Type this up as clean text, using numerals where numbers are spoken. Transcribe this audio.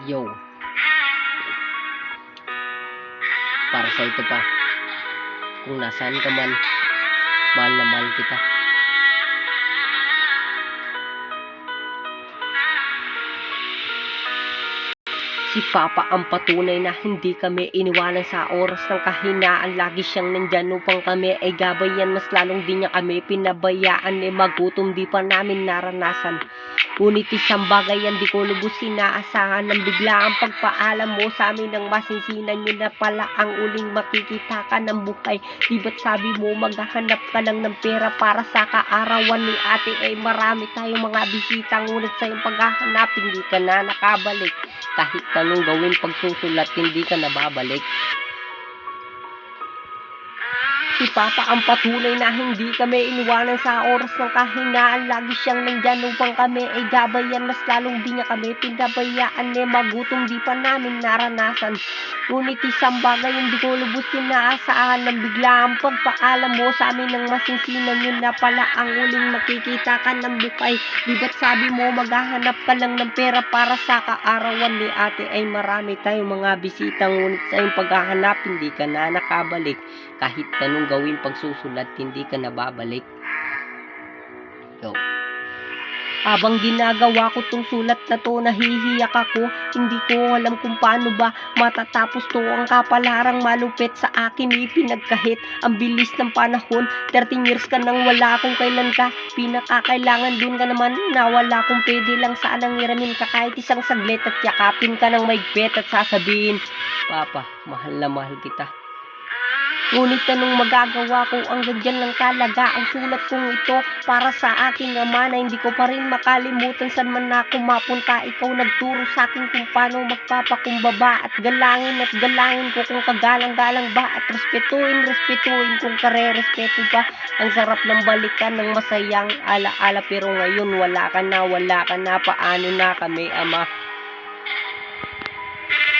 Yo, para sa ito pa, kung nasaan ka man, mahal na mahal kita. Si Papa ang patunay na hindi kami iniwanan sa oras ng kahinaan. Lagi siyang nandyan upang kami ay gabayan. Mas lalong di niya kami pinabayaan. Magutom di pa namin naranasan. Ngunit isang bagay yan di ko lubos inaasahan. Nang bigla ang pagpaalam mo sa amin ng masinsinan. Yun na pala ang uling makikita ka ng buhay. Di ba't sabi mo maghahanap ka lang ng pera para sa kaarawan ni ate? Ay marami tayong mga bisita. Ngunit sa iyong paghahanap hindi ka na nakabalik. Kahit anong gawin pagsusulat, hindi ka nababalik. Si Papa ang patunay na hindi kami iniwanan sa oras ng kahinaan. Lagi siyang nandyan upang kami ay gabayan. Mas lalong di niya kami pinabayaan. Magutom di pa namin naranasan. Ngunit isang bagay hindi ko lubos inaasahan. Nang bigla ang pagpaalam mo sa amin ng masinsinan. Yun na pala ang uling makikita ka ng buhay. Di ba't sabi mo maghahanap ka lang ng pera para sa kaarawan ni ate? Ay marami tayong mga bisita. Ngunit sa iyong paghahanap hindi ka na nakabalik. Kahit anong gawin pagsusulat, hindi ka nababalik. Yo. Habang ginagawa ko tong sulat na to, nahihiyak ako. Hindi ko alam kung paano ba matatapos to. Ang kapalarang malupit sa akin ipinagkahit. Ang bilis ng panahon, 13 years ka nang wala kung kailan ka pinakakailangan. Dun ka naman nawala kung pwede lang sanang iramin ka kahit isang saglit. At yakapin ka ng maigpit at sasabihin, Papa, mahal na mahal kita. Ngunit anong magagawa ko, ang ganyan lang talaga ang sulat kong ito para sa aking ama na hindi ko pa rin makalimutan saan man ako mapunta. Ikaw nagturo sa akin kung paano magpapakumbaba at galangin ko kung kagalang-galang ba at respetuin kung kare-respeto ba. Ang sarap ng balikan ng masayang alaala pero ngayon wala ka na, paano na kami ama?